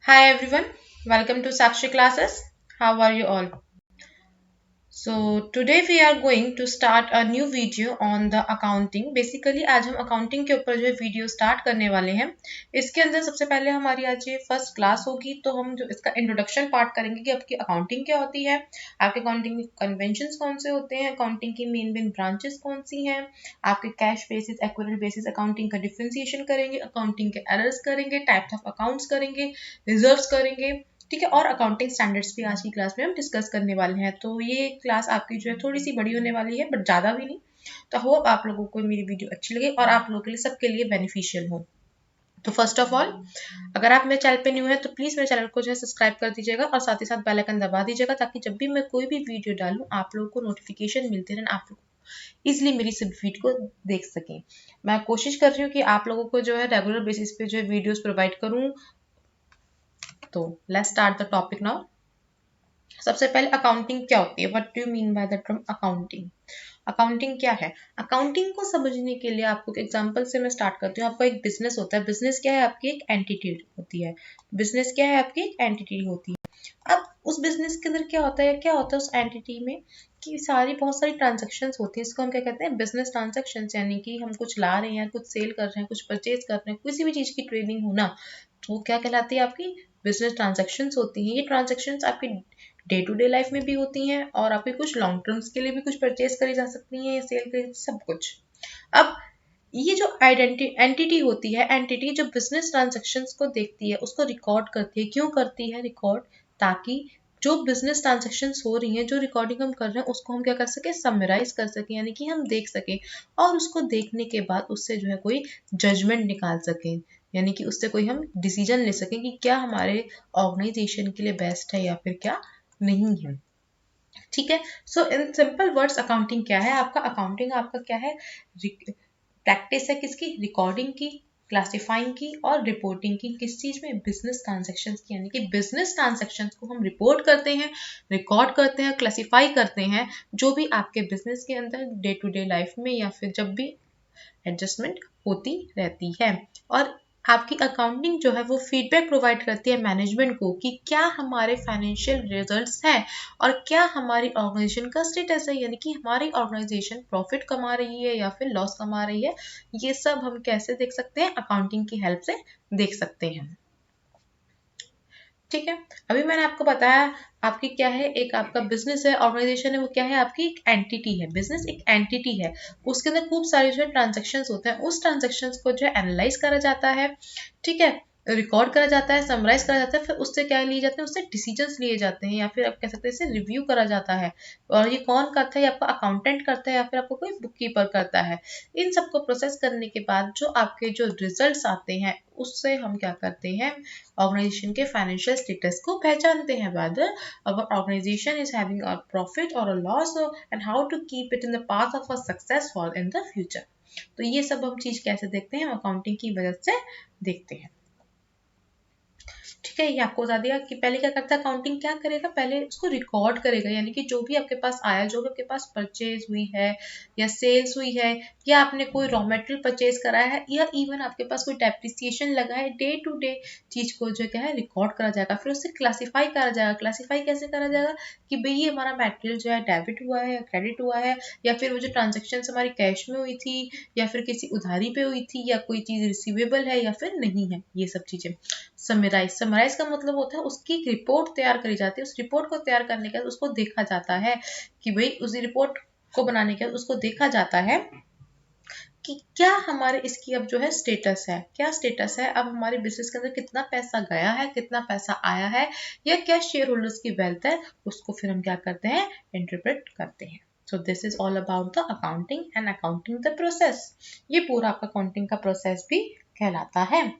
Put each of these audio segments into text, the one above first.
Hi everyone, welcome to Sakshi classes. How are you all? So today we are going to start a new video on the accounting. Basically आज हम accounting के ऊपर जो है video start करने वाले हैं. इसके अंदर सबसे पहले हमारी आज ये फर्स्ट क्लास होगी, तो हम जो इसका इंट्रोडक्शन पार्ट करेंगे कि आपकी अकाउंटिंग क्या होती है, आपके अकाउंटिंग में कन्वेंशंस कौन से होते हैं, अकाउंटिंग की मेन मेन ब्रांचेस कौन सी हैं, आपके cash basis accurate basis accounting का डिफरेंशिएशन करेंगे, अकाउंटिंग के एरर्स करेंगे, टाइप्स ऑफ अकाउंट्स करेंगे, रिजर्व्स करेंगे. ठीक है, और अकाउंटिंग स्टैंडर्ड्स भी आज की क्लास में हम डिस्कस करने वाले हैं. तो ये क्लास आपकी जो है थोड़ी सी बड़ी होने वाली है, बट ज़्यादा भी नहीं. तो होप आप लोगों को मेरी वीडियो अच्छी लगे और आप लोगों के लिए सबके लिए बेनिफिशियल हो. तो फर्स्ट ऑफ ऑल, अगर आप मेरे चैनल पे न्यू है तो प्लीज़ मेरे चैनल को जो है सब्सक्राइब कर दीजिएगा और साथ ही साथ बेल आइकन दबा दीजिएगा, ताकि जब भी मैं कोई भी वीडियो डालूँ आप लोगों को नोटिफिकेशन मिलते रहें, आप लोग इजिली मेरी सब वीडियो को देख सकें. मैं कोशिश कर रही हूँ कि आप लोगों को जो है रेगुलर बेसिस पे जो है वीडियोस प्रोवाइड करूँ. तो let's start the topic now. सबसे पहले अकाउंटिंग क्या होती है, what do you mean by the term accounting. Accounting क्या है? अकाउंटिंग को समझने के लिए आपको एग्जांपल से मैं स्टार्ट करती हूँ. आपका एक बिजनेस होता है. बिजनेस क्या है? आपकी एक एंटिटी होती है. बिजनेस क्या है? आपकी एक एंटिटी होती है. अब उस बिजनेस के अंदर क्या होता है उस एंटिटी में, कि बहुत सारी ट्रांजेक्शन्स होती हैं. इसको हम क्या कहते हैं? Business transactions. यानी कि हम कुछ ला रहे हैं, कुछ सेल कर रहे हैं, कुछ परचेज कर रहे हैं, किसी भी चीज़ की ट्रेडिंग होना, तो क्या कहलाती है? आपकी बिजनेस ट्रांजेक्शन्स होती हैं. ये ट्रांजेक्शन्स आपकी डे टू डे लाइफ में भी होती हैं और आपके कुछ लॉन्ग टर्म्स के लिए भी कुछ परचेज करी जा सकती हैं, सेल करी, सब कुछ. अब ये जो एंटिटी होती है, एंटिटी जो बिजनेस ट्रांजेक्शन्स को देखती है, उसको रिकॉर्ड करती है. क्यों करती है रिकॉर्ड? ताकि जो बिजनेस ट्रांजेक्शन्स हो रही हैं, जो रिकॉर्डिंग हम कर रहे हैं, उसको हम क्या कर सके? समराइज कर सके, यानी कि हम देख सके और उसको देखने के बाद उससे जो है कोई जजमेंट निकाल सके, यानी कि उससे कोई हम डिसीजन ले सकें कि क्या हमारे ऑर्गेनाइजेशन के लिए बेस्ट है या फिर क्या नहीं है. ठीक है. सो इन सिंपल वर्ड्स अकाउंटिंग क्या है? आपका अकाउंटिंग आपका क्या है? प्रैक्टिस है किसकी? रिकॉर्डिंग की, क्लासिफाइंग की और रिपोर्टिंग की. किस चीज में? बिजनेस ट्रांजेक्शन्स की. यानी कि बिजनेस ट्रांजेक्शन्स को हम रिपोर्ट करते हैं, रिकॉर्ड करते हैं, क्लासिफाई करते हैं, जो भी आपके बिजनेस के अंदर डे टू डे लाइफ में या फिर जब भी एडजस्टमेंट होती रहती है. और आपकी अकाउंटिंग जो है वो फीडबैक प्रोवाइड करती है मैनेजमेंट को कि क्या हमारे फाइनेंशियल रिजल्ट्स हैं और क्या हमारी ऑर्गेनाइजेशन का स्टेटस है, यानी कि हमारी ऑर्गेनाइजेशन प्रॉफिट कमा रही है या फिर लॉस कमा रही है. ये सब हम कैसे देख सकते हैं? अकाउंटिंग की हेल्प से देख सकते हैं. ठीक है. अभी मैंने आपको बताया आपकी क्या है, एक आपका बिजनेस है, ऑर्गेनाइजेशन है, वो क्या है? आपकी एक एंटिटी है. बिजनेस एक एंटिटी है, उसके अंदर खूब सारे जो है ट्रांजेक्शन्स होते हैं. उस ट्रांजेक्शन्स को जो है एनालाइज करा जाता है. ठीक है. रिकॉर्ड करा जाता है, समराइज करा जाता है, फिर उससे क्या लिए जाते हैं? उससे डिसीजंस लिए जाते हैं, या फिर आप कह सकते हैं इसे रिव्यू करा जाता है. और ये कौन करता है? ये आपका अकाउंटेंट करता है या फिर आपको कोई बुक कीपर करता है. इन सबको प्रोसेस करने के बाद जो आपके जो रिजल्ट्स आते हैं, उससे हम क्या करते हैं? ऑर्गेनाइजेशन के फाइनेंशियल स्टेटस को पहचानते हैं. whether our organization is having a profit or a loss, and how to keep it in the path of a success for in the future. तो ये सब हम चीज कैसे देखते हैं? अकाउंटिंग की वजह से देखते हैं. ठीक है. ये आपको बता दिया कि पहले क्या करता है अकाउंटिंग. क्या करेगा? पहले उसको रिकॉर्ड करेगा, यानी कि जो भी आपके पास आया, जो भी आपके पास परचेज हुई है या सेल्स हुई है, या आपने कोई रॉ मटेरियल परचेज कराया है, या इवन आपके पास कोई डेप्रिसिएशन लगा है, डे टू डे चीज को जो क्या है रिकॉर्ड करा जाएगा. फिर उससे क्लासीफाई करा जाएगा. क्लासीफाई कैसे करा जाएगा? कि भाई ये हमारा मटेरियल जो है डेबिट हुआ है या क्रेडिट हुआ है, या फिर वो जो ट्रांजेक्शन हमारी कैश में हुई थी या फिर किसी उधारी पे हुई थी, या कोई चीज रिसीवेबल है या फिर नहीं है. ये सब चीजें समराइज का मतलब होता है उसकी एक रिपोर्ट तैयार करी जाती है. उस रिपोर्ट को तैयार करने के बाद उसको देखा जाता है कि भाई उस रिपोर्ट को बनाने के बाद उसको देखा जाता है कि क्या हमारे इसकी अब जो है स्टेटस है, क्या स्टेटस है, अब हमारे बिजनेस के अंदर कितना पैसा गया है, कितना पैसा आया है, या क्या शेयर होल्डर्स की वेल्थ है. उसको फिर हम क्या करते हैं? इंटरप्रेट करते हैं. So this is all about the accounting and accounting the process. ये पूरा आपका अकाउंटिंग का प्रोसेस भी कहलाता है.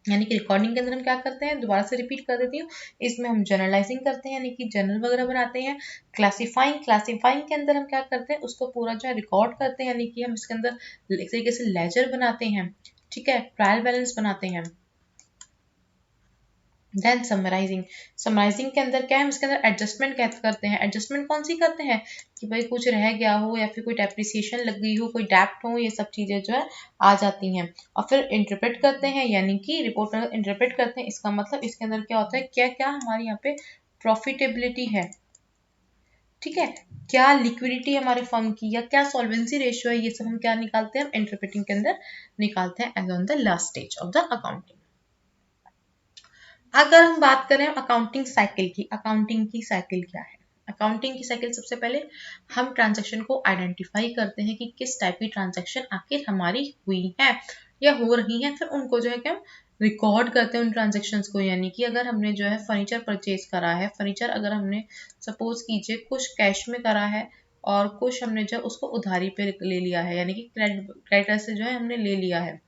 यानी कि रिकॉर्डिंग के अंदर हम क्या करते हैं? दोबारा से रिपीट कर देती हूँ. इसमें हम जर्नलाइजिंग करते हैं, यानी कि जर्नल वगैरह बनाते हैं. क्लासीफाइंग के अंदर हम क्या करते हैं? उसको पूरा जो है रिकॉर्ड करते हैं, यानी कि हम इसके अंदर एक तरीके से लेजर बनाते हैं. ठीक है. ट्रायल बैलेंस बनाते हैं. देन समराइजिंग, समराइजिंग के अंदर क्या है, हम इसके अंदर एडजस्टमेंट करते हैं। एडजस्टमेंट कौन सी करते हैं कि भाई कुछ रह गया हो या फिर कोई डेप्रिसिएशन लग गई हो, कोई डेप्ट हो, ये सब चीज़ें जो है आ जाती हैं। और फिर इंटरप्रेट करते हैं, यानी कि रिपोर्ट इंटरप्रेट करते हैं। इसका मतलब इसके अंदर क्या होता है, क्या क्या हमारे यहाँ पे प्रॉफिटेबिलिटी है, ठीक है, क्या लिक्विडिटी हमारे फर्म की या क्या सॉल्वेंसी रेशियो है, ये सब हम क्या निकालते हैं, हम इंटरप्रेटिंग के अंदर निकालते हैं as on the last stage of the accounting. अगर हम बात करें अकाउंटिंग साइकिल की, अकाउंटिंग की साइकिल क्या है? अकाउंटिंग की साइकिल, सबसे पहले हम ट्रांजैक्शन को आइडेंटिफाई करते हैं कि किस टाइप की ट्रांजैक्शन आखिर हमारी हुई है या हो रही है। फिर उनको जो है क्या रिकॉर्ड करते हैं उन ट्रांजेक्शन्स को, यानी कि अगर हमने जो है फर्नीचर परचेज करा है, फर्नीचर अगर हमने सपोज कीजिए कुछ कैश में करा है और कुछ हमने जो उसको उधारी पे ले लिया है, यानी कि क्रेडिटर से जो है हमने ले लिया है,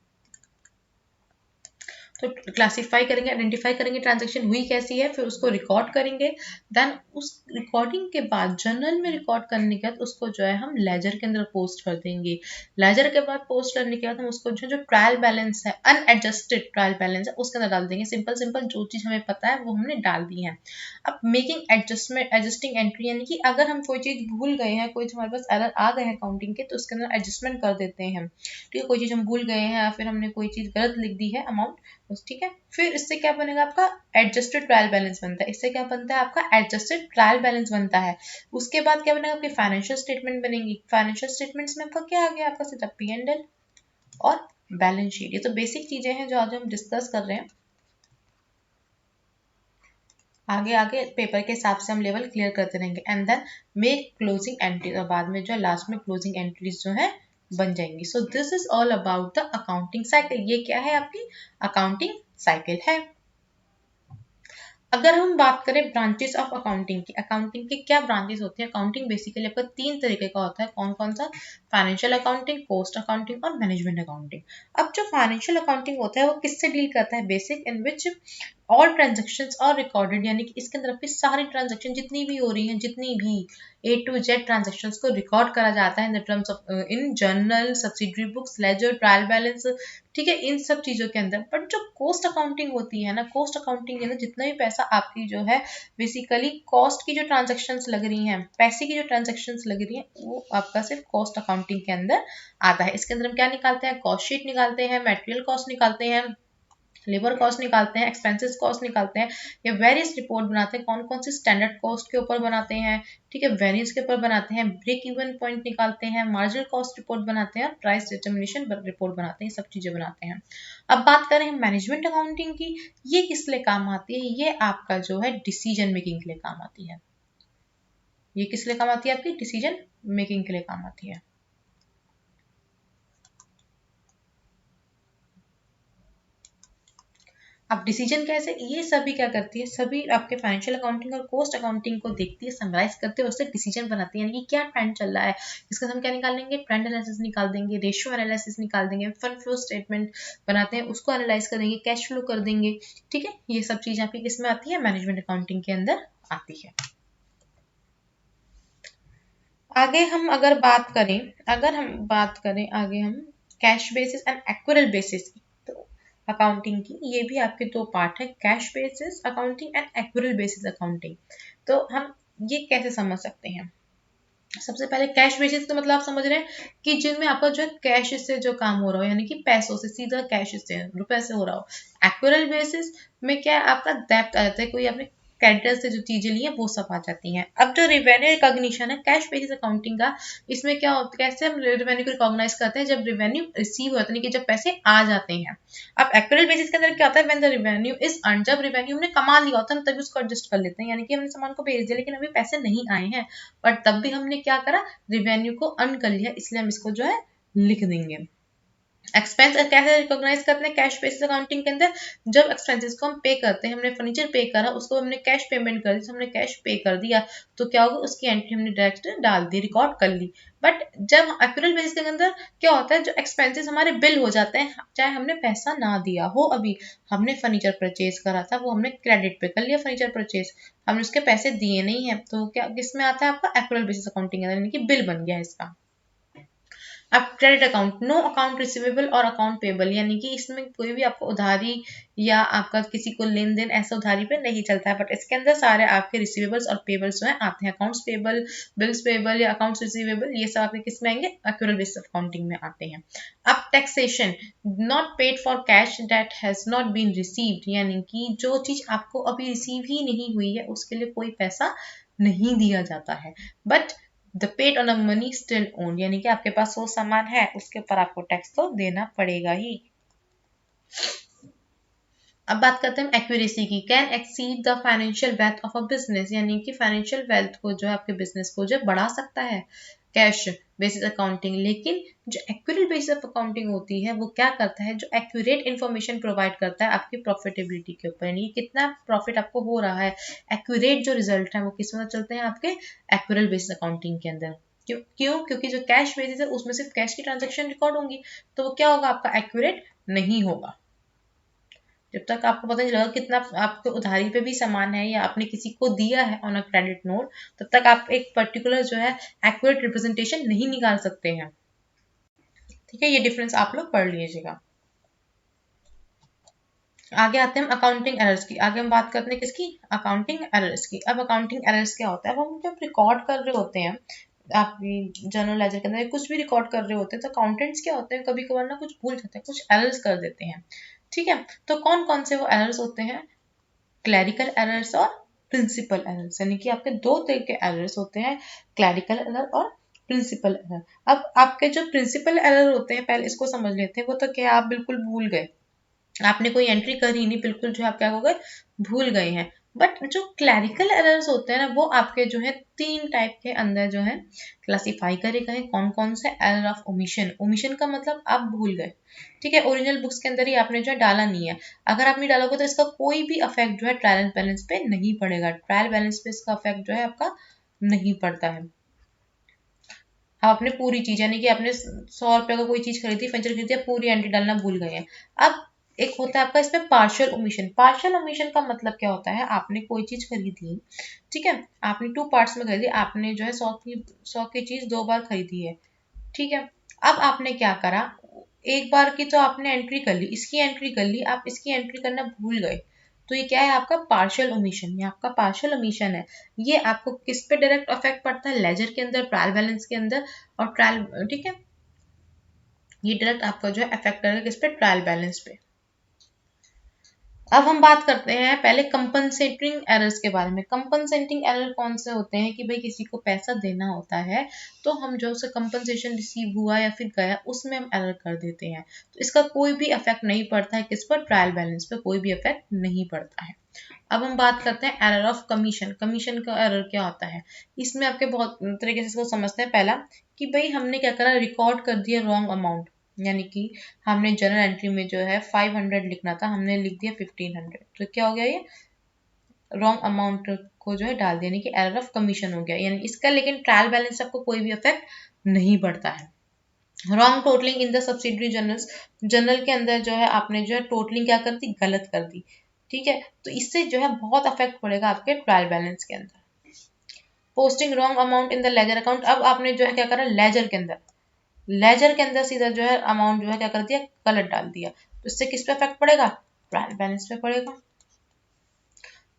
तो क्लासिफाई करेंगे, आइडेंटिफाई करेंगे ट्रांजैक्शन हुई कैसी है, फिर उसको रिकॉर्ड करेंगे। देन उस रिकॉर्डिंग के बाद जर्नल में रिकॉर्ड करने के बाद उसको जो है हम लेजर के अंदर पोस्ट कर देंगे। लेजर के बाद पोस्ट करने के बाद हम उसको जो ट्रायल बैलेंस है, अनएडजस्टेड ट्रायल बैलेंस है, उसके अंदर डाल देंगे। सिंपल सिंपल जो चीज़ हमें पता है वो हमने डाल दी है। अब मेकिंग एडजस्टमेंट, एडजस्टिंग एंट्री, यानी कि अगर हम कोई चीज़ भूल गए हैं, कोई हमारे पास एरर आ गए हैं काउंटिंग के, तो उसके अंदर एडजस्टमेंट कर देते हैं हम, ठीक है। कोई चीज़ हम भूल गए हैं या फिर हमने कोई चीज़ गलत लिख दी है अमाउंट, ठीक है। फिर इससे क्या बनेगा, आपका एडजस्टेड ट्रायल बैलेंस बनता है। इससे क्या बनता है, आपका एडजस्टेड ट्रायल बैलेंस बनता है। उसके बाद क्या बनेगा, आपकी फाइनेंशियल स्टेटमेंट बनेगी। फाइनेंशियल स्टेटमेंट्स में आपका क्या आ गया, आपका सीधा P&L और बैलेंस शीट। ये तो बेसिक चीजें हैं जो आज हम डिस्कस कर रहे हैं। आगे आगे पेपर के हिसाब से हम लेवल क्लियर करते रहेंगे and then make closing entry, और बाद में जो लास्ट में क्लोजिंग एंट्रीज जो है बन जाएंगी। So this is all about the accounting cycle. ये क्या है, आपकी अकाउंटिंग साइकिल है। अगर हम बात करें ब्रांचेस ऑफ अकाउंटिंग की, अकाउंटिंग के क्या ब्रांचेस होती हैं? अकाउंटिंग बेसिकली आपका 3 तरीके का होता है। कौन कौन सा? फाइनेंशियल अकाउंटिंग, कॉस्ट अकाउंटिंग और मैनेजमेंट अकाउंटिंग। अब जो फाइनेंशियल अकाउंटिंग होता है वो किससे डील करता है? Basic in which all transactions are recorded, यानी कि इसके अंदर आपकी सारी ट्रांजेक्शन जितनी भी हो रही हैं, जितनी भी A to Z ट्रांजेक्शन्स को रिकॉर्ड करा जाता है in the terms of in journal, subsidiary books, ledger, trial balance, ठीक है, इन सब चीज़ों के अंदर। बट जो कॉस्ट अकाउंटिंग होती है ना, कॉस्ट अकाउंटिंग के अंदर जितना भी पैसा आपकी जो है बेसिकली कॉस्ट की जो ट्रांजेक्शन्स लग रही हैं, पैसे की जो ट्रांजेक्शन्स लग रही हैं, वो आपका सिर्फ कॉस्ट अकाउंटिंग के अंदर आता है। इसके अंदर हम क्या निकालते हैं? कॉस्ट शीट निकालते हैं, मटेरियल कॉस्ट निकालते हैं, लेबर कॉस्ट निकालते हैं, एक्सपेंसेस कॉस्ट निकालते हैं, या वेरियस रिपोर्ट बनाते हैं। कौन कौन सी स्टैंडर्ड कॉस्ट के ऊपर बनाते हैं, ठीक है, वेरियंस के ऊपर बनाते हैं, ब्रेक इवन पॉइंट निकालते हैं, मार्जिनल कॉस्ट रिपोर्ट बनाते हैं, प्राइस डिटर्मिनेशन रिपोर्ट बनाते हैं, सब चीजें बनाते हैं। अब बात करें मैनेजमेंट अकाउंटिंग की, ये किस लिए काम आती है? ये आपका जो है डिसीजन मेकिंग के लिए काम आती है। ये किस लिए काम आती है? आपकी डिसीजन मेकिंग के लिए काम आती है। अब डिसीजन कैसे, ये सभी क्या करती है, सभी आपके फाइनेंशियल अकाउंटिंग और कॉस्ट अकाउंटिंग को देखती है, समराइज करते हैं, उससे डिसीजन बनाती है, यानी कि क्या ट्रेंड चल रहा है, इसका हम क्या निकाल लेंगे, ट्रेंड एनालिसिस निकाल देंगे, रेशियो एनालिसिस निकाल देंगे, फंड फ्लो स्टेटमेंट बनाते हैं, उसको एनालाइज कर देंगे, कैश फ्लो कर देंगे, ठीक है। ये सब चीजें आपकी किस में आती है? मैनेजमेंट अकाउंटिंग के अंदर आती है। आगे हम अगर बात करें, आगे हम cash basis and accrual basis की, तो अकाउंटिंग की ये भी आपके 2 पार्ट है, cash basis accounting and accrual basis accounting. तो हम ये कैसे समझ सकते हैं? सबसे पहले कैश बेसिस का मतलब आप समझ रहे हैं कि जिनमें आपका जो है कैश से जो काम हो रहा हो, यानी कि पैसों से, सीधा कैश से, रुपए से हो रहा हो। एक्यूरेल बेसिस में क्या है, आपका डेप्थ आ जाता है, कोई आपने क्रेडिटर से जो चीजें ली हैं वो सब आ जाती हैं। अब जो रिवेन्यू रिकॉग्निशन है कैश बेसिस अकाउंटिंग का, इसमें क्या होता है, कैसे हम रिवेन्यू को रिकॉग्नाइज करते हैं? जब रिवेन्यू रिसीव होता है, यानी कि जब पैसे आ जाते हैं। अब एक्यूरेल बेसिस के अंदर क्या होता है, when the revenue is earn, जब रिवेन्यू हमने कमा लिया होता है हम तभी उसको एडजस्ट कर लेते हैं, यानी कि हमने सामान को बेच दिया लेकिन अभी पैसे नहीं आए हैं, बट तब भी हमने क्या करा, रिवेन्यू को अर्न कर लिया, इसलिए हम इसको जो है लिख देंगे। एक्सपेंस कैसे रिकॉग्नाइज करते हैं कैश बेसिस अकाउंटिंग के अंदर? जब एक्सपेंसेस को हम पे करते हैं, हमने फर्नीचर पे करा, उसको हमने कैश पेमेंट कर दी, तो हमने कैश पे कर दिया, तो क्या होगा, उसकी एंट्री हमने डायरेक्ट डाल दी, रिकॉर्ड कर ली। बट जब एक्यूरेल बेसिस के अंदर क्या होता है, जो एक्सपेंसेस हमारे बिल हो जाते हैं, चाहे हमने पैसा ना दिया हो, अभी हमने फर्नीचर परचेज करा था, वो हमने क्रेडिट पे कर लिया फर्नीचर परचेज, हमने उसके पैसे दिए नहीं है, तो क्या किस में आता है? आपका एक्यूरेल बेसिस अकाउंटिंग, यानी कि बिल बन गया इसका। अब credit account, no account receivable और अकाउंट पेबल, यानी कि इसमें कोई भी आपको उधारी या आपका किसी को लेन देन ऐसा उधारी पे नहीं चलता है, बट इसके अंदर सारे आपके रिसीवेबल्स और पेबल्स जो है आते हैं। अकाउंट्स पेबल, बिल्स पेबल या अकाउंट्स रिसीवेबल, ये सब आपके किस में आएंगे, एक्यूरेट बेसिस अकाउंटिंग में आते हैं। अब taxation, not paid for cash that has not been received, यानी कि जो चीज आपको अभी रिसीव ही नहीं हुई है उसके लिए कोई पैसा नहीं दिया जाता है। But the paid on a money still own, यानी कि आपके पास वो सामान है उसके ऊपर आपको टैक्स तो देना पड़ेगा ही। अब बात करते हैं एक्यूरेसी की। Can exceed the financial wealth of a business, यानी कि फाइनेंशियल वेल्थ को जो है आपके बिजनेस को जो बढ़ा सकता है कैश बेसिस अकाउंटिंग। लेकिन जो एक्यूरेट बेसिस ऑफ अकाउंटिंग होती है वो क्या करता है, जो एक्यूरेट इन्फॉर्मेशन प्रोवाइड करता है आपकी प्रॉफिटेबिलिटी के ऊपर, यानी कितना प्रॉफिट आपको हो रहा है। एक्यूरेट जो रिजल्ट है वो किस में चलते हैं, आपके एक्यूरेट बेसिस अकाउंटिंग के अंदर। क्यों? क्योंकि जो कैश बेसिस है उसमें सिर्फ कैश की ट्रांजेक्शन रिकॉर्ड होंगी, तो वो क्या होगा, आपका एक्यूरेट नहीं होगा। जब तक आपको पता नहीं लगा कितना आपको उधारी पे भी सामान है या आपने किसी को दिया है ऑन अ क्रेडिट नोट, तब तक आप एक पर्टिकुलर जो है एक्यूरेट रिप्रेजेंटेशन नहीं निकाल सकते हैं। ठीक है, ये डिफरेंस आप लोग पढ़ लीजिएगा। आगे आते हैं हम अकाउंटिंग एरर्स की। आगे हम बात करते हैं किसकी, अकाउंटिंग एरर्स की। अब अकाउंटिंग एरर्स क्या होता है, अब हम जब रिकॉर्ड कर रहे होते हैं आपकी जर्नल लेजर के अंदर कुछ भी रिकॉर्ड कर रहे होते हैं, तो अकाउंटेंट्स क्या होते हैं, कभी कभार ना कुछ भूल जाते हैं, कुछ एरर्स कर देते हैं। ठीक है, तो कौन कौन से वो एरर्स होते हैं, क्लैरिकल एरर्स और प्रिंसिपल एरर्स, यानी कि आपके दो तरह के एरर्स होते हैं, क्लैरिकल एरर और प्रिंसिपल एरर। अब आपके जो प्रिंसिपल एरर होते हैं, पहले इसको समझ लेते हैं। वो तो क्या, आप बिल्कुल भूल गए, आपने कोई एंट्री करी नहीं, बिल्कुल जो आप क्या हो गए, भूल गए हैं। बट जो क्लैरिकल एरर्स होते हैं ना, वो आपके जो है तीन टाइप के अंदर जो है क्लासिफाई करे गए। कौन कौन से, एरर ऑफ ओमिशन, ओमिशन का मतलब आप भूल गए। ठीक है, ओरिजिनल बुक्स के अंदर ही आपने जो है डाला नहीं है, अगर आप नहीं डालोगे तो इसका कोई भी अफेक्ट जो है ट्रायल बैलेंस पे नहीं पड़ेगा, ट्रायल बैलेंस पे इसका अफेक्ट जो है आपका नहीं पड़ता है। अब आपने पूरी चीज, यानी कि आपने 100 रुपए का कोई चीज खरीदी, फर्नीचर खरीदी, पूरी एंट्री डालना भूल गए हैं। अब एक होता है आपका इसमें पार्शियल ओमिशन। पार्शियल ओमिशन का मतलब क्या होता है, आपने कोई चीज खरीदी, ठीक है, आपने 2 पार्ट्स में खरीदी, आपने जो है 100 की चीज 2 बार खरीदी है। ठीक है, अब आपने क्या करा, एक बार की तो आपने एंट्री कर ली, इसकी एंट्री कर ली, आप इसकी एंट्री करना भूल गए, तो ये क्या है, आपका पार्शियल ओमिशन। ये आपका पार्शियल ओमिशन है। ये आपको किस पे डायरेक्ट अफेक्ट पड़ता है, लेजर के अंदर, ट्रायल बैलेंस के अंदर और ट्रायल, ठीक है, ये डायरेक्ट आपका जो है अफेक्ट करेगा किस पे, ट्रायल बैलेंस पे। अब हम बात करते हैं पहले कंपनसेटिंग एरर्स के बारे में। कंपनसेटिंग एरर कौन से होते हैं कि भाई किसी को पैसा देना होता है, तो हम जो उसे कंपनसेशन रिसीव हुआ या फिर गया उसमें हम एरर कर देते हैं, तो इसका कोई भी इफेक्ट नहीं पड़ता है किस पर, ट्रायल बैलेंस पे कोई भी इफेक्ट नहीं पड़ता है। अब हम बात करते हैं एरर ऑफ कमीशन। कमीशन का एरर क्या होता है, इसमें आपके बहुत तरीके से इसको समझते हैं। पहला कि भाई हमने क्या करा, रिकॉर्ड कर दिया रॉन्ग अमाउंट, यानी कि हमने जर्नल एंट्री में जो है 500 लिखना था, हमने लिख दिया 1500, तो क्या हो गया, ये रॉन्ग अमाउंट को जो है डाल दिया, यानी कि एरर ऑफ कमीशन हो गया, यानी इसका लेकिन ट्रायल बैलेंस आपको कोई भी इफेक्ट नहीं पड़ता है। Wrong totalling in the subsidiary journals, journal के अंदर जो है आपने जो है टोटलिंग क्या कर दी, गलत कर दी। ठीक है, तो इससे जो है बहुत अफेक्ट पड़ेगा आपके ट्रायल बैलेंस के अंदर। Posting wrong amount in the ledger account, अब आपने जो है क्या करा, लेजर के अंदर, लेजर के अंदर सीधा जो है अमाउंट जो है क्या कर दिया, गलत डाल दिया, तो इससे किस पे इफेक्ट पड़ेगा, ट्रायल बैलेंस पे पड़ेगा।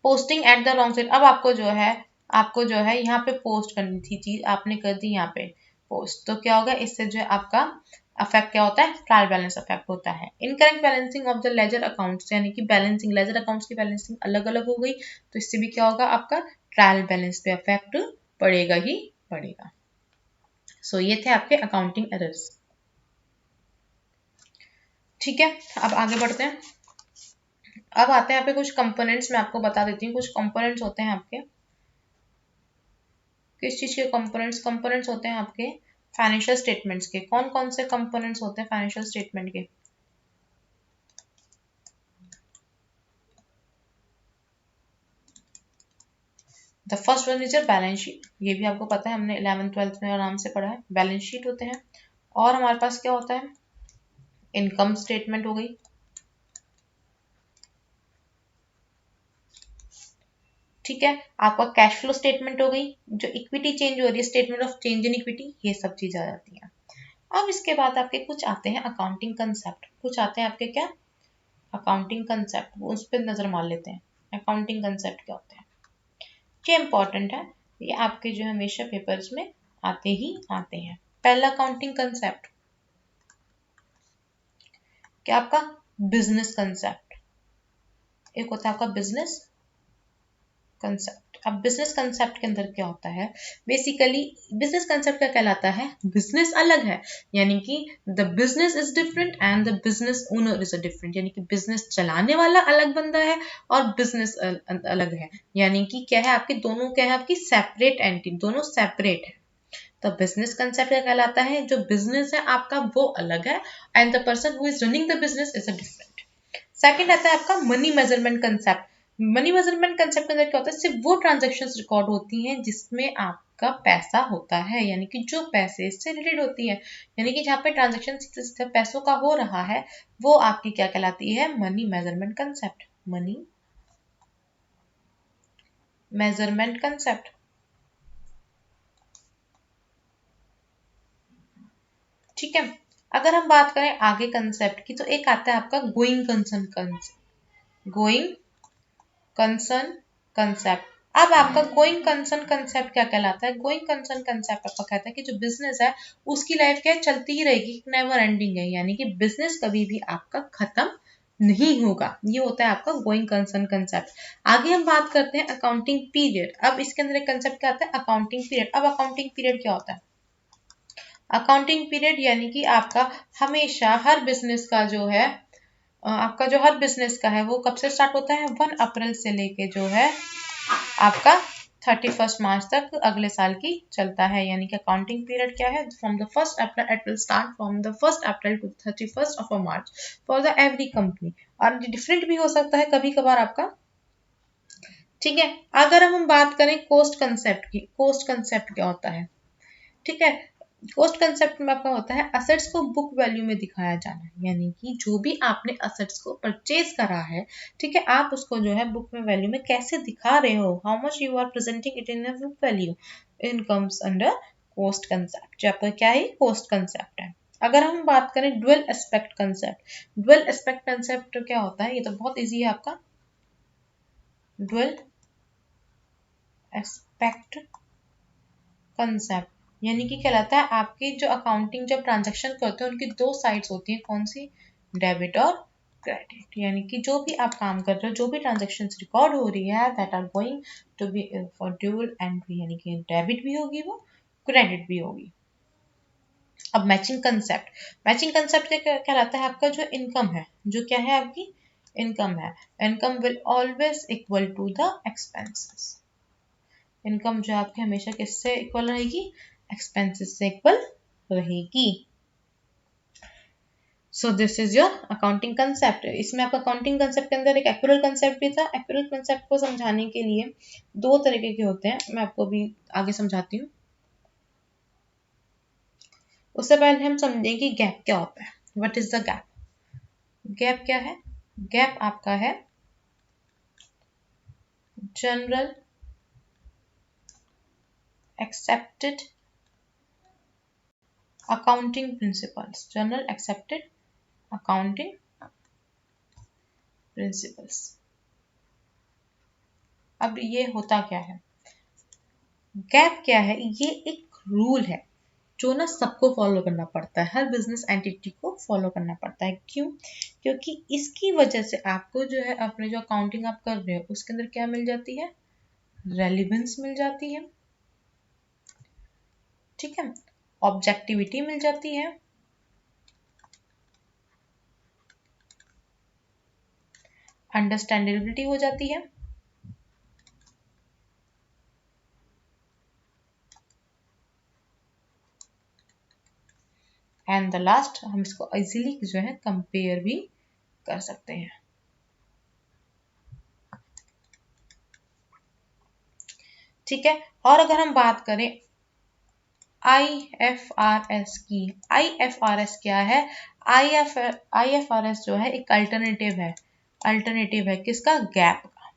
Posting at the wrong side, अब आपको जो है यहाँ पे पोस्ट करनी थी चीज, आपने कर दी यहाँ पे पोस्ट, तो क्या होगा, इससे जो है आपका अफेक्ट क्या होता है, ट्रायल बैलेंस अफेक्ट होता है। Incorrect balancing of the ledger accounts, यानी कि बैलेंसिंग, लेजर अकाउंट्स की बैलेंसिंग अलग अलग हो गई, तो इससे भी क्या होगा, आपका ट्रायल बैलेंस पे अफेक्ट पड़ेगा ही पड़ेगा। सो ये थे आपके अकाउंटिंग एरर्स। ठीक है, अब आगे बढ़ते हैं। अब आते हैं यहाँ पे कुछ कंपोनेंट्स, मैं आपको बता देती हूँ, कुछ कंपोनेंट्स होते हैं आपके, किस चीज के कंपोनेंट्स, कंपोनेंट्स होते हैं आपके फाइनेंशियल स्टेटमेंट्स के। कौन कौन से कंपोनेंट्स होते हैं फाइनेंशियल स्टेटमेंट के, the first one is your balance sheet, ये भी आपको पता है, हमने 11th 12th में आराम से पढ़ा है, बैलेंस शीट होते हैं। और हमारे पास क्या होता है, इनकम स्टेटमेंट हो गई, ठीक है, आपका कैश फ्लो स्टेटमेंट हो गई, जो इक्विटी चेंज हो रही है, statement of change in equity, ये सब चीज आ जाती है। अब इसके बाद आपके कुछ आते हैं अकाउंटिंग कंसेप्ट, कुछ आते हैं आपके क्या अकाउंटिंग कंसेप्ट, वो उस पर नजर मार लेते हैं। अकाउंटिंग कंसेप्ट क्या होते हैं, ये इंपॉर्टेंट है, ये आपके जो हमेशा पेपर्स में आते ही आते हैं। पहला अकाउंटिंग कंसेप्ट क्या आपका बिजनेस कंसेप्ट, एक होता है आपका बिजनेस कंसेप्ट। अब बिजनेस कंसेप्ट के अंदर क्या होता है, बेसिकली बिजनेस कंसेप्ट क्या कहलाता है, बिजनेस अलग है, यानी कि the business is different and the business owner is a different, यानी कि बिजनेस चलाने वाला अलग बंदा है और बिजनेस अलग है, यानी कि क्या है आपके दोनों क्या है आपकी सेपरेट एंटिटी, दोनों सेपरेट है। तो बिजनेस कंसेप्ट क्या कहलाता है, जो बिजनेस है आपका वो अलग है and the person who is running the business is a different. Second आता है आपका money measurement concept. Money measurement concept के अंदर क्या होता है, सिर्फ वो ट्रांजैक्शंस रिकॉर्ड होती हैं जिसमें आपका पैसा होता है, यानी कि जो पैसे से रिलेटेड होती है, यानी कि जहाँ पे ट्रांजैक्शन पैसों का हो रहा है वो आपकी क्या कहलाती है, money measurement concept. Money measurement concept. ठीक है, अगर हम बात करें आगे कंसेप्ट की तो एक आता है आपका going concern concept, going concern concept. अब आपका गोइंग कंसर्न कंसेप्ट क्या कहलाता है, गोइंग कंसर्न कंसेप्ट आपका कहता है कि जो बिजनेस है उसकी लाइफ क्या है, चलती ही रहेगी, नेवर एंडिंग है, यानी कि बिजनेस कभी भी आपका खत्म नहीं होगा, ये होता है आपका गोइंग कंसर्न कंसेप्ट। आगे हम बात करते हैं अकाउंटिंग पीरियड। अब इसके अंदर एक कंसेप्ट क्या आता है, अकाउंटिंग पीरियड। अब अकाउंटिंग पीरियड क्या होता है, अकाउंटिंग पीरियड यानी कि आपका हमेशा हर बिजनेस का जो है आपका जो हर बिजनेस का है वो कब से स्टार्ट होता है, 1 अप्रैल से लेके जो है आपका 31 मार्च तक अगले साल की चलता है, यानी कि अकाउंटिंग पीरियड क्या है, from the 1 April, it will start from the 1 April to 31 for the every company, और डिफरेंट भी हो सकता है कभी कभार आपका। ठीक है, अगर हम बात करें कोस्ट कंसेप्ट की, कोस्ट कंसेप्ट क्या होता है, ठीक है, कोस्ट कंसेप्ट में आपका होता है असेट्स को बुक वैल्यू में दिखाया जाना, यानी कि जो भी आपने असेट्स को परचेज करा है, ठीक है, आप उसको जो है बुक में वैल्यू में कैसे दिखा रहे हो, how much you are presenting it in a book value, in comes under cost concept, जो आपका क्या है कोस्ट कंसेप्ट है। अगर हम बात करें dual aspect concept, dual aspect concept क्या होता है, ये तो बहुत इजी है आपका, ड्वेल एस्पेक्ट कंसेप्ट यानी कि कहलाता है आपकी जो अकाउंटिंग जब ट्रांजैक्शन करते हैं उनकी दो साइड्स होती हैं, कौन सी, डेबिट और क्रेडिट, यानी कि जो भी आप काम कर रहे हो, जो भी ट्रांजैक्शन रिकॉर्ड हो रही है that are going to be for dual entry, यानी कि डेबिट भी होगी वो, क्रेडिट भी होगी। अब मैचिंग कंसेप्ट, मैचिंग कंसेप्ट क्या कहलाता है, आपका जो इनकम है, जो क्या है आपकी इनकम है, income will always equal to the expenses, income जो आपके हमेशा किससे इक्वल रहेगी, एक्सपेंसेस से इक्वल रहेगी। So this is your accounting concept. इसमें आपका अकाउंटिंग कंसेप्ट के अंदर एक एक्यूरल कंसेप्ट भी था। एक्यूरल कंसेप्ट को समझाने के लिए दो तरीके के होते हैं, मैं आपको भी आगे समझाती हूँ। उससे पहले हम समझें कि गैप क्या होता है, what is the gap. Gap क्या है, गैप आपका है general accepted accounting principles, general accepted accounting principles. अब ये होता क्या है, गैप क्या है, ये एक रूल है जो ना सबको फॉलो करना पड़ता है, हर बिजनेस एंटिटी को फॉलो करना पड़ता है। क्यों, क्योंकि इसकी वजह से आपको जो है अपने जो अकाउंटिंग आप कर रहे हो उसके अंदर क्या मिल जाती है, रेलिवेंस मिल जाती है, ठीक है, ऑब्जेक्टिविटी मिल जाती है, अंडरस्टैंडेबिलिटी हो जाती है, एंड द लास्ट हम इसको इजीली जो है कंपेयर भी कर सकते हैं। ठीक है, और अगर हम बात करें IFRS की, IFRS क्या है, IFRS जो है एक अल्टरनेटिव है, अल्टरनेटिव है किसका, गैप का।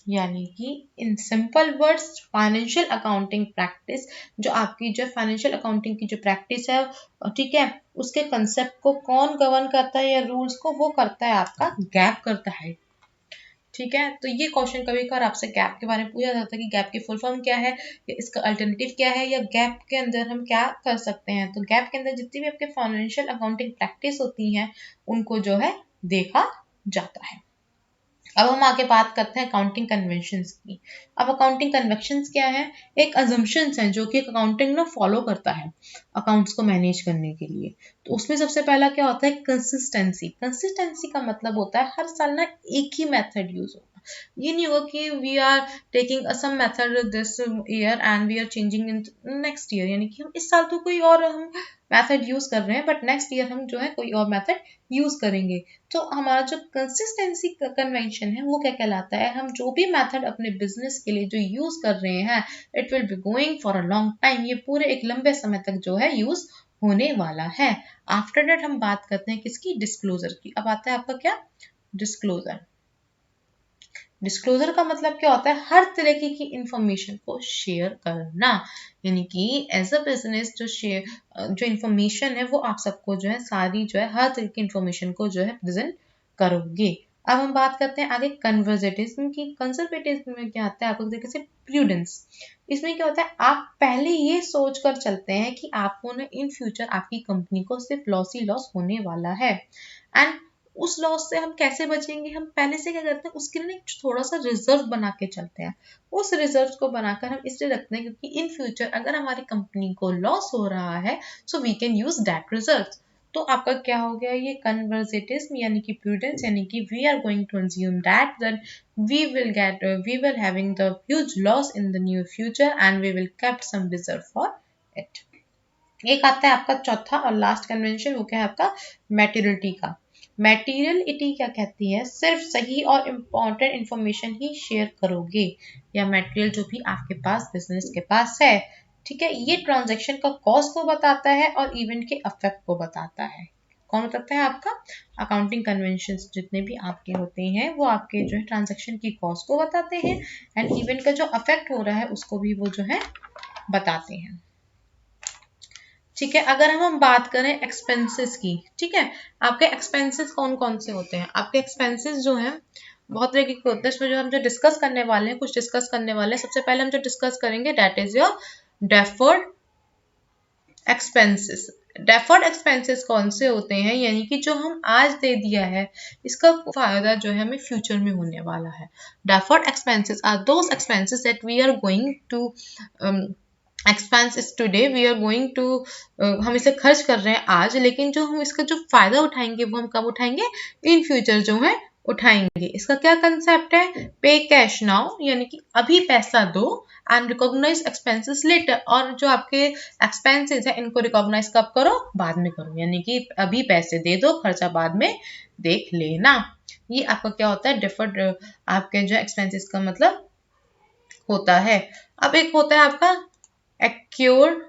यानी कि in simple words financial accounting practice, जो आपकी जो फाइनेंशियल अकाउंटिंग की जो प्रैक्टिस है, ठीक है, उसके कंसेप्ट को कौन गवर्न करता है या रूल्स को, वो करता है आपका गैप करता है। ठीक है, तो ये क्वेश्चन कभी कभार आपसे गैप के बारे में पूछा जाता है कि गैप की फुल फॉर्म क्या है, या इसका अल्टरनेटिव क्या है, या गैप के अंदर हम क्या कर सकते हैं। तो गैप के अंदर जितनी भी आपके फाइनेंशियल अकाउंटिंग प्रैक्टिस होती हैं उनको जो है देखा जाता है। अब हम आगे बात करते हैं अकाउंटिंग कन्वेंशंस की। अब अकाउंटिंग कन्वेंशंस क्या है? एक अजम्पशंस हैं जो कि एक अकाउंटिंग ना फॉलो करता है अकाउंट्स को मैनेज करने के लिए। तो उसमें सबसे पहला क्या होता है? कंसिस्टेंसी। कंसिस्टेंसी का मतलब होता है हर साल ना एक ही मेथड यूज होगा। ये नहीं होगा कि we are taking some method this year and we are changing in next year, यानी कि हम इस साल तो कोई और हम मेथड यूज कर रहे हैं बट नेक्स्ट ईयर हम जो है कोई और मेथड यूज करेंगे। तो हमारा जो कंसिस्टेंसी कन्वेंशन है वो क्या कहलाता है? हम जो भी मेथड अपने बिजनेस के लिए जो यूज कर रहे हैं, it will be going for a long time, ये पूरे एक लंबे समय तक जो है यूज होने वाला है। आफ्टर दैट हम बात करते हैं किसकी? डिस्क्लोजर की। अब आता है आपका क्या? डिस्क्लोजर। डिस्क्लोजर का मतलब क्या होता है? हर तरीके की इंफॉर्मेशन को शेयर करना, यानी कि एज अ बिजनेस जो इंफॉर्मेशन है वो आप सबको जो है सारी जो है हर तरह की इंफॉर्मेशन को जो है प्रेजेंट करोगे। अब हम बात करते हैं आगे कंजर्वेटिज्म की। कंजर्वेटिज्म में क्या आता है? आपको तरीके से प्रूडेंस। इसमें क्या होता है? आप पहले ये सोच कर चलते हैं कि आपको ना इन फ्यूचर आपकी कंपनी को सिर्फ लॉस ही लॉस होने वाला है, एंड उस लॉस से हम कैसे बचेंगे? हम पहले से क्या करते हैं, उसके लिए थोड़ा सा रिजर्व बना के चलते हैं। उस रिजर्व को बनाकर हम इसलिए रखते हैं क्योंकि इन फ्यूचर अगर हमारी कंपनी को लॉस हो रहा है so we can use that reserve. तो आपका क्या हो गया? ये कन्वर्जेटिज्म यानी कि प्रूडेंस, यानी कि we are going to assume that we will having the huge loss in the near future and we will kept some reserve for it। एक आता है आपका चौथा और लास्ट कन्वेंशन, वो क्या है आपका? मैटेरियलिटी का। मैटेरियलिटी क्या कहती है? सिर्फ सही और इम्पोर्टेंट इंफॉर्मेशन ही शेयर करोगे, या मटेरियल जो भी आपके पास बिजनेस के पास है। ठीक है, ये ट्रांजैक्शन का कॉस्ट को बताता है और इवेंट के अफेक्ट को बताता है। कौन बताता है? आपका अकाउंटिंग कन्वेंशंस जितने भी आपके होते हैं वो आपके जो है ट्रांजैक्शन की कॉस्ट को बताते हैं एंड इवेंट का जो अफेक्ट हो रहा है उसको भी वो जो है बताते हैं। ठीक है, अगर हम बात करें एक्सपेंसेस की, ठीक है, आपके एक्सपेंसेस कौन कौन से होते हैं? आपके एक्सपेंसेस जो हैं बहुत तरीके के होते हैं। इसमें जो हम जो डिस्कस करने वाले हैं, कुछ डिस्कस करने वाले हैं। सबसे पहले हम जो डिस्कस करेंगे that is your deferred expenses. Deferred expenses कौन से होते हैं? यानी कि जो हम आज दे दिया है इसका फायदा जो है हमें फ्यूचर में होने वाला है। Deferred expenses are those expenses that we are going to expense today, we are going to, हम इसे खर्च कर रहे हैं आज, लेकिन जो हम इसका जो फायदा उठाएंगे वो हम कब उठाएंगे? इन फ्यूचर जो है उठाएंगे। इसका क्या कंसेप्ट है? पे कैश नाउ, यानी कि अभी पैसा दो, एंड रिकॉग्नाइज एक्सपेंसेस लेटर, और जो आपके एक्सपेंसेस है इनको रिकॉग्नाइज कब करो? बाद में करो, यानी कि अभी पैसे दे दो, खर्चा बाद में देख लेना। ये आपका क्या होता है? डिफर्ड आपके जो एक्सपेंसेस का मतलब होता है। अब एक होता है आपका एक्यूर्ड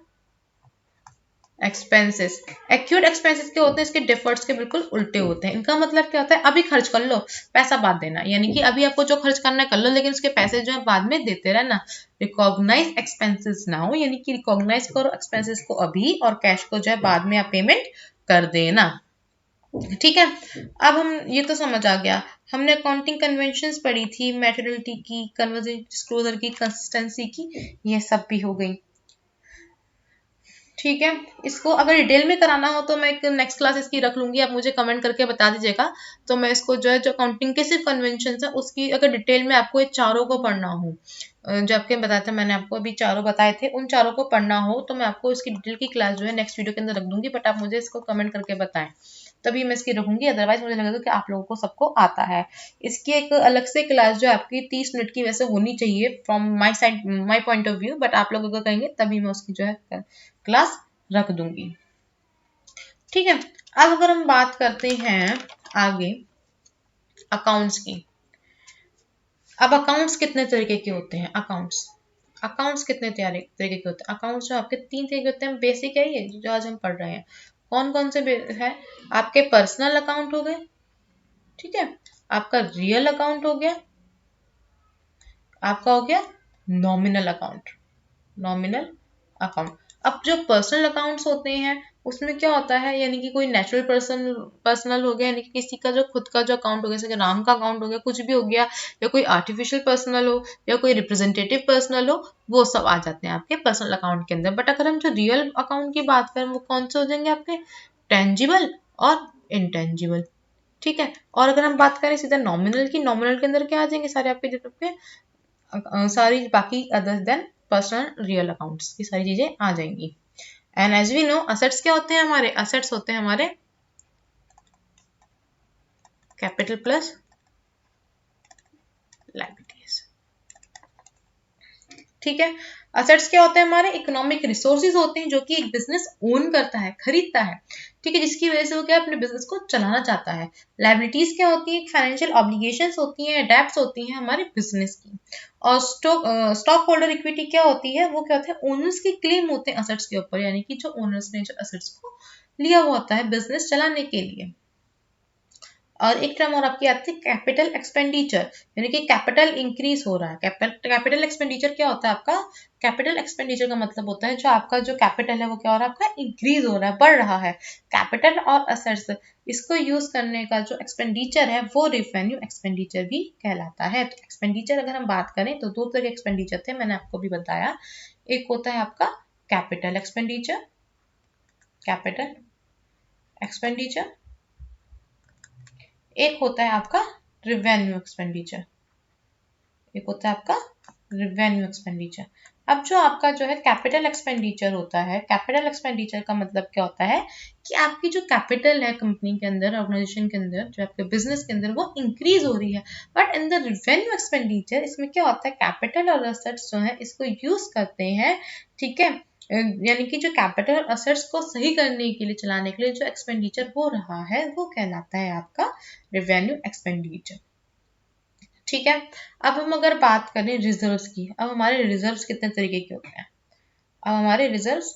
एक्सपेंसेस। एक्यूर्ड एक्सपेंसेस क्या होते हैं? इसके डिफर्ड्स के बिल्कुल उल्टे होते हैं। इनका मतलब क्या होता है? अभी खर्च कर लो, पैसा बाद देना, यानी कि अभी आपको जो खर्च करना है कर लो लेकिन उसके पैसे जो है बाद में देते रहना। रिकॉग्नाइज एक्सपेंसेस नाउ, यानी कि रिकॉग्नाइज करो एक्सपेंसेस को अभी और कैश को जो है बाद में आप पेमेंट कर देना। ठीक है, अब हम ये तो समझ आ गया, हमने अकाउंटिंग कन्वेंशंस पढ़ी थी, मैटेरियलिटी की, कन्वर्जेंट डिस्क्लोजर की, कंसिस्टेंसी की, ये सब भी हो गई। ठीक है, इसको अगर डिटेल में कराना हो तो मैं एक नेक्स्ट क्लास इसकी रख लूंगी, आप मुझे कमेंट करके बता दीजिएगा। तो मैं इसको जो है जो अकाउंटिंग के सिर्फ कन्वेंशन है उसकी अगर डिटेल में आपको ये चारों को पढ़ना हो, जो आपके बताया था मैंने आपको अभी चारों बताए थे, उन चारों को पढ़ना हो तो मैं आपको इसकी डिटेल की क्लास जो है नेक्स्ट वीडियो के अंदर रख दूंगी, बट आप मुझे इसको कमेंट करके बताएं तभी मैं इसकी रखूंगी, अदरवाइज मुझे लगेगा कि आप लोगों को सबको आता है। इसकी एक अलग से क्लास जो है आपकी 30 मिनट की वैसे होनी चाहिए from my side, my point of view, but आप लोग अगर कहेंगे तभी मैं उसकी जो है क्लास रख दूंगी। ठीक है, अब अगर हम बात करते हैं आगे अकाउंट्स की। अब अकाउंट्स कितने तरीके के होते हैं? अकाउंट्स कितने तरीके के होते हैं? अकाउंट्स जो आपके 3 तरीके होते हैं, बेसिक है ये जो आज हम पढ़ रहे हैं। कौन कौन से है? आपके पर्सनल अकाउंट हो गए, ठीक है, आपका रियल अकाउंट हो गया, आपका हो गया नॉमिनल अकाउंट, नॉमिनल अकाउंट। अब जो पर्सनल अकाउंट्स होते हैं उसमें क्या होता है, यानी कि कोई नेचुरल पर्सनल हो गया, यानी कि किसी का जो खुद का जो अकाउंट हो गया, जैसे राम का अकाउंट हो गया, कुछ भी हो गया, या कोई आर्टिफिशियल पर्सनल हो या कोई रिप्रेजेंटेटिव पर्सनल हो, वो सब आ जाते हैं आपके पर्सनल अकाउंट के अंदर। बट अगर हम जो रियल अकाउंट की बात करें वो कौन से हो जाएंगे आपके, टेंजिबल और इनटेंजिबल। ठीक है। और अगर हम बात करें सीधा नॉमिनल की, नॉमिनल के अंदर क्या आ जाएंगे, सारे आपके जो आपके सारी बाकी other than personal real accounts की सारी चीजें आ जाएंगी। And as we know assets क्या होते हैं हमारे, असेट्स होते हैं हमारे कैपिटल प्लस लायबिलिटीज। ठीक है। असेट्स क्या होते हैं हमारे, इकोनॉमिक रिसोर्सेज होते हैं जो कि एक बिजनेस ओन करता है, खरीदता है। ठीक है, जिसकी वजह से वो क्या अपने बिजनेस को चलाना चाहता है। लायबिलिटीज क्या होती है, फाइनेंशियल ऑब्लिगेशंस होती हैं, डेब्ट्स होती हैं हमारे बिजनेस की। और स्टॉक होल्डर इक्विटी क्या होती है, वो क्या होता है, ओनर्स की क्लेम होते हैं असेट्स के ऊपर, यानी कि जो ओनर्स ने जो असेट्स को लिया हुआ होता है बिजनेस चलाने के लिए। और एक टर्म और आपकी आती है कैपिटल एक्सपेंडिचर, यानी कि कैपिटल इंक्रीज हो रहा है। कैपिटल एक्सपेंडिचर क्या होता है आपका, कैपिटल एक्सपेंडिचर का मतलब होता है जो आपका जो कैपिटल है वो क्या हो रहा है आपका, इंक्रीज हो रहा है, बढ़ रहा है। कैपिटल और असेट्स इसको यूज करने का जो एक्सपेंडिचर है वो रेवेन्यू एक्सपेंडिचर भी कहलाता है। तो एक्सपेंडिचर अगर हम बात करें तो दो तरह के एक्सपेंडिचर थे, मैंने आपको भी बताया। एक होता है आपका कैपिटल एक्सपेंडिचर, कैपिटल एक्सपेंडिचर, एक होता है आपका रिवेन्यू एक्सपेंडिचर, एक होता है आपका रिवेन्यू एक्सपेंडिचर। अब जो आपका जो है कैपिटल एक्सपेंडिचर होता है, कैपिटल एक्सपेंडिचर का मतलब क्या होता है कि आपकी जो कैपिटल है कंपनी के अंदर, ऑर्गेनाइजेशन के अंदर, जो आपके बिजनेस के अंदर वो इंक्रीज हो रही है। But in the revenue expenditure इसमें क्या होता है, कैपिटल और असेट्स जो है इसको यूज करते हैं। ठीक है, यानी कि जो कैपिटल और असेट्स को सही करने के लिए, चलाने के लिए जो एक्सपेंडिचर हो रहा है वो कहलाता है आपका रेवेन्यू एक्सपेंडिचर। ठीक है। अब हम अगर बात करें रिजर्व्स की, अब हमारे रिजर्व्स कितने तरीके के होते हैं, अब हमारे रिजर्व्स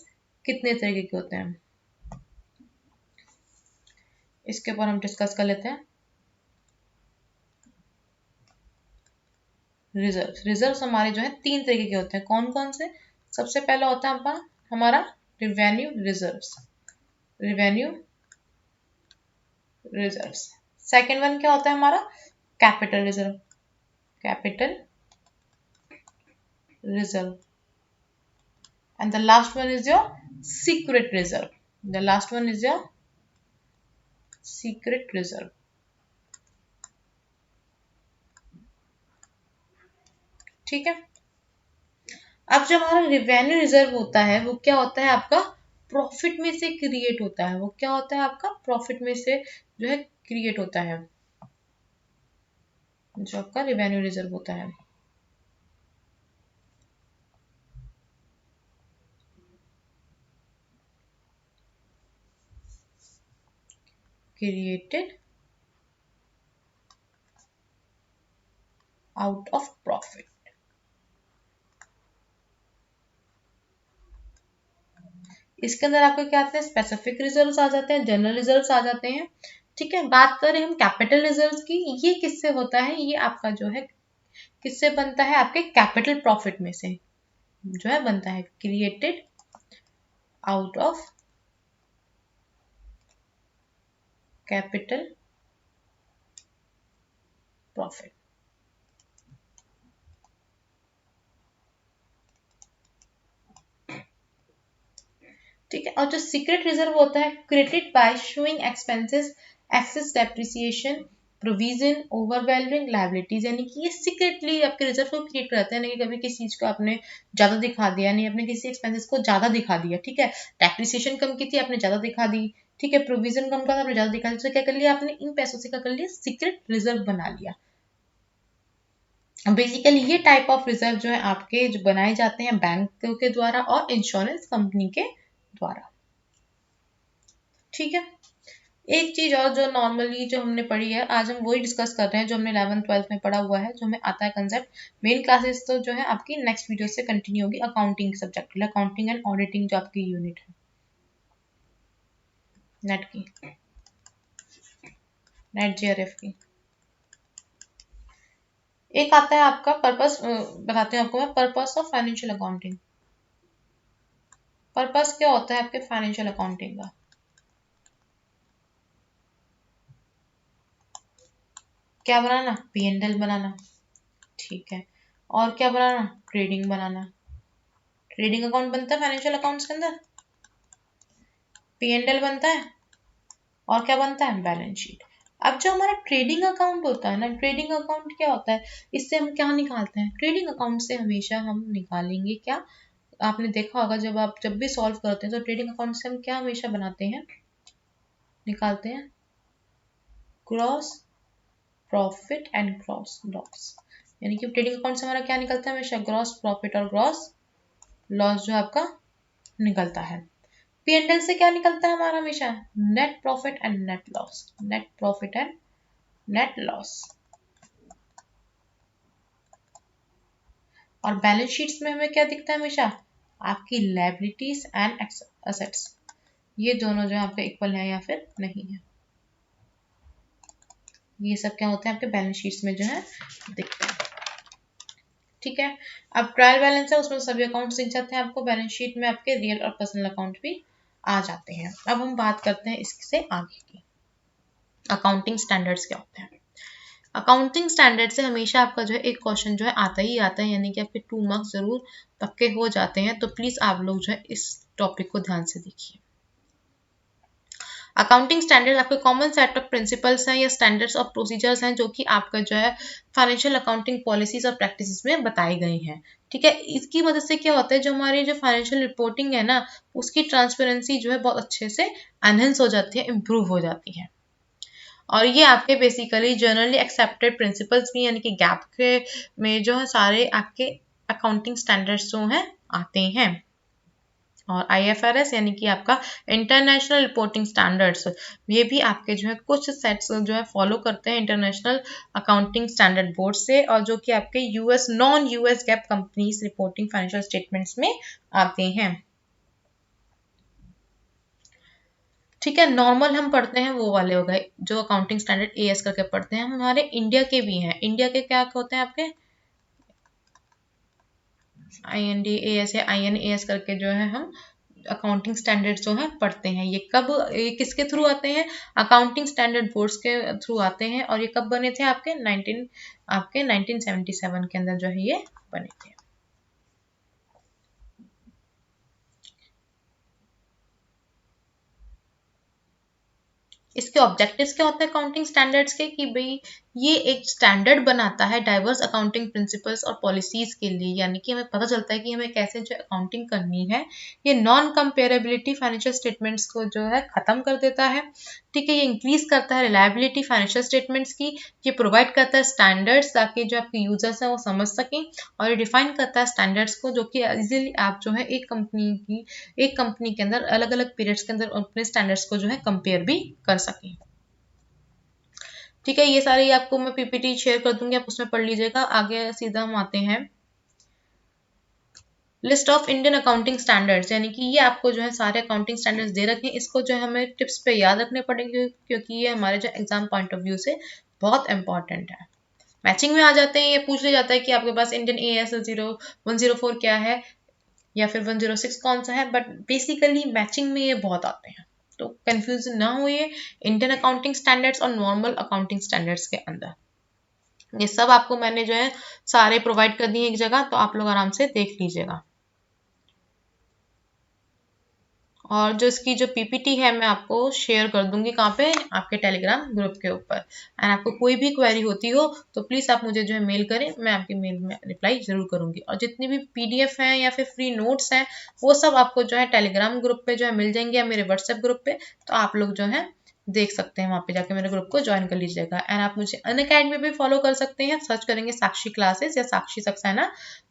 कितने तरीके के होते हैं इसके ऊपर हम डिस्कस कर लेते हैं। रिजर्व्स हमारे जो है तीन तरीके के होते हैं, कौन कौन से। सबसे पहला होता है हमारा revenue reserves, revenue reserves. Second one क्या होता है हमारा, capital reserve, capital reserve. And the last one is your secret reserve. The last one is your secret reserve. ठीक है। अब जो हमारा रिवेन्यू रिजर्व होता है वो क्या होता है आपका, प्रॉफिट में से क्रिएट होता है। वो क्या होता है आपका, प्रॉफिट में से जो है क्रिएट होता है, जो आपका रिवेन्यू रिजर्व होता है। Created out of profit. इसके अंदर आपको क्या आते हैं, स्पेसिफिक रिजर्व्स आ जाते हैं, जनरल रिजर्व्स आ जाते हैं। ठीक है। बात करें हम कैपिटल रिजर्व्स की, ये किससे होता है, ये आपका जो है किससे बनता है, आपके कैपिटल प्रॉफिट में से जो है बनता है, created out of capital profit. ठीक है। और जो सीक्रेट रिजर्व होता है, credit by showing expenses, excess depreciation, provision, overwhelming liabilities, यानी कि ये सीक्रेटली आपके रिजर्व को क्रिएट कराते हैं, यानी कि कभी किसी चीज को आपने ज्यादा दिखा दिया, यानी आपने किसी एक्सपेंसेस को ज्यादा दिखा दिया। ठीक है। डेप्रिसिएशन कम की थी, आपने ज्यादा दिखा दी। ठीक है। प्रोविजन कम का, आपने ज्यादा दिखा दिया। तो क्या कर लिया आपने, इन पैसों से क्या कर लिया, सीक्रेट रिजर्व बना लिया। बेसिकली ये टाइप ऑफ रिजर्व जो है आपके जो बनाए जाते हैं बैंक के द्वारा और इंश्योरेंस कंपनी के द्वारा। ठीक है। एक चीज और जो नॉर्मली जो हमने पढ़ी है, आज हम वही डिस्कस कर रहे हैं जो हमने 11th-12th में पढ़ा हुआ है, जो हमें आता है कंसेप्ट। मेन क्लासेस तो जो है आपकी नेक्स्ट वीडियो से कंटिन्यू होगी, accounting subject, accounting and auditing जो आपकी यूनिट है नेट की, नेट जीआरएफ की। एक आता है आपका पर्पस, बताते हैं आपको मैं, purpose of financial accounting. Purpose क्या होता है आपके फाइनेंशियल अकाउंटिंग का? क्या बनाना? P&L बनाना, ठीक है। और क्या बनाना? ट्रेडिंग बनाना। ट्रेडिंग अकाउंट बनता है फाइनेंशियल अकाउंट्स के अंदर, P&L बनता है, और क्या बनता है? Balance sheet. अब जो हमारा ट्रेडिंग अकाउंट होता है ना, ट्रेडिंग अकाउंट क्या होता है, इससे हम क्या निकालते हैं? ट्रेडिंग अकाउंट से हमेशा हम निकालेंगे क्या, आपने देखा होगा जब आप जब भी सॉल्व करते हैं तो ट्रेडिंग अकाउंट से हम क्या हमेशा बनाते हैं, निकालते हैं? Gross profit and gross loss. यानी कि ट्रेडिंग अकाउंट से हमारा क्या निकलता है? हमेशा ग्रॉस प्रॉफिट और ग्रॉस लॉस जो आपका निकलता है। P&L से क्या निकलता है हमारा? हमेशा net profit and net loss, net profit and net loss. और बैलेंस शीट्स में हमें क्या दिखता है हमेशा? आपकी लायबिलिटीज एंड एसेट्स, ये दोनों जो है आपके इक्वल है या फिर नहीं है। ये सब क्या होते हैं आपके बैलेंस शीट्स में जो है दिखते हैं, ठीक है। अब ट्रायल बैलेंस है, उसमें सभी अकाउंट्स दिख जाते हैं आपको। बैलेंस शीट में आपके रियल और पर्सनल अकाउंट भी आ जाते हैं। अब हम बात करते हैं इससे आगे की, अकाउंटिंग स्टैंडर्ड्स क्या होते हैं। अकाउंटिंग स्टैंडर्ड से हमेशा आपका जो है एक क्वेश्चन जो है आता ही आता है, यानी कि आपके 2 मार्क्स जरूर पक्के हो जाते हैं। तो प्लीज आप लोग जो है इस टॉपिक को ध्यान से देखिए। अकाउंटिंग स्टैंडर्ड आपके कॉमन सेट ऑफ प्रिंसिपल्स हैं या स्टैंडर्ड्स ऑफ प्रोसीजर्स हैं जो कि आपका जो है फाइनेंशियल अकाउंटिंग पॉलिसीज और प्रैक्टिसेस में बताई गई हैं, ठीक है। इसकी वजह से क्या होता है, जो हमारी जो फाइनेंशियल रिपोर्टिंग है ना, उसकी ट्रांसपेरेंसी जो है बहुत अच्छे से एनहेंस हो जाती है, इम्प्रूव हो जाती है। और ये आपके बेसिकली जनरली एक्सेप्टेड प्रिंसिपल्स भी, यानी कि गैप के में जो है सारे आपके अकाउंटिंग स्टैंडर्ड्स जो हैं आते हैं। और IFRS यानी कि आपका इंटरनेशनल रिपोर्टिंग स्टैंडर्ड्स, ये भी आपके जो है कुछ सेट्स जो है फॉलो करते हैं इंटरनेशनल अकाउंटिंग स्टैंडर्ड बोर्ड से, और जो कि आपके non US gap companies reporting financial statements में आते हैं, ठीक है। नॉर्मल हम पढ़ते हैं वो वाले हो गए जो अकाउंटिंग स्टैंडर्ड AS करके पढ़ते हैं, हमारे इंडिया के भी हैं। इंडिया के क्या होते हैं आपके? IND-AS या INAS करके जो है हम अकाउंटिंग स्टैंडर्ड जो है पढ़ते हैं। ये किसके थ्रू आते हैं? अकाउंटिंग स्टैंडर्ड बोर्ड्स के थ्रू आते हैं। और ये कब बने थे? आपके 1977 के अंदर जो है ये बने थे। इसके ऑब्जेक्टिव्स क्या होते हैं अकाउंटिंग स्टैंडर्ड्स के, कि भाई ये एक स्टैंडर्ड बनाता है डाइवर्स अकाउंटिंग प्रिंसिपल्स और पॉलिसीज के लिए, यानी कि हमें पता चलता है कि हमें कैसे जो अकाउंटिंग करनी है। ये नॉन कंपेरेबिलिटी फाइनेंशियल स्टेटमेंट्स को जो है खत्म कर देता है, ठीक है। ये इंक्रीज करता है रिलायबिलिटी फाइनेंशियल स्टेटमेंट्स की। ये प्रोवाइड करता है स्टैंडर्ड्स ताकि जो आपके यूजर्स हैं वो समझ सकें। और ये डिफाइन करता है स्टैंडर्ड्स को, जो कि इजीली आप जो है एक कंपनी के अंदर अलग अलग पीरियड्स के अंदर अपने स्टैंडर्ड्स को जो है कंपेयर भी कर सकें, ठीक है। ये सारी आपको मैं PPT शेयर कर दूंगी, आप उसमें पढ़ लीजिएगा। आगे सीधा हम आते हैं list of Indian accounting standards, यानी कि ये आपको जो है सारे अकाउंटिंग स्टैंडर्ड्स दे रखे हैं। इसको जो है हमें टिप्स पे याद रखने पड़ेंगे, क्योंकि ये हमारे जो एग्जाम पॉइंट ऑफ व्यू से बहुत इंपॉर्टेंट है। मैचिंग में आ जाते हैं, ये पूछ लिया जाता है कि आपके पास इंडियन AS 104 क्या है या फिर 106 कौन सा है, बट बेसिकली मैचिंग में ये बहुत आते हैं, तो कंफ्यूज ना होइए इंडियन अकाउंटिंग स्टैंडर्ड्स और नॉर्मल अकाउंटिंग स्टैंडर्ड्स के अंदर। ये सब आपको मैंने जो है सारे प्रोवाइड कर दिए एक जगह, तो आप लोग आराम से देख लीजिएगा। और जो इसकी जो PPT है मैं आपको शेयर कर दूंगी, कहाँ पे? आपके टेलीग्राम ग्रुप के ऊपर। एंड आपको कोई भी क्वेरी होती हो तो प्लीज़ आप मुझे जो है मेल करें, मैं आपकी मेल में रिप्लाई जरूर करूंगी। और जितनी भी PDF हैं या फिर फ्री नोट्स हैं वो सब आपको जो है टेलीग्राम ग्रुप पे जो है मिल जाएंगे, या मेरे व्हाट्सएप ग्रुप पे। तो आप लोग जो है देख सकते हैं, वहाँ पे जाके मेरे ग्रुप को ज्वाइन कर लीजिएगा। एंड आप मुझे अनअकैडमी पे फॉलो कर सकते हैं, सर्च करेंगे साक्षी क्लासेस या साक्षी सक्सेना,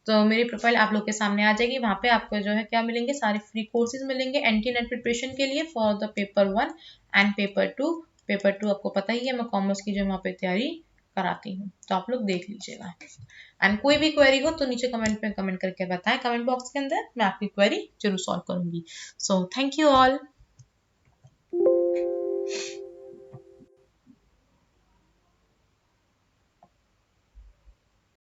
तो मेरी प्रोफाइल आप लोग के सामने आ जाएगी। वहाँ पे आपको जो है क्या मिलेंगे, सारे फ्री कोर्सेज मिलेंगे एंटी नेट प्रिपरेशन के लिए for the paper 1 and paper 2। Paper 2 आपको पता ही है, मैं कॉमर्स की जो वहाँ पे तैयारी कराती हूँ, तो आप लोग देख लीजिएगा। एंड कोई भी क्वेरी हो तो नीचे कमेंट में कमेंट करके बताएं, कमेंट बॉक्स के अंदर मैं आपकी क्वेरी जरूर सॉल्व करूंगी। So thank you all.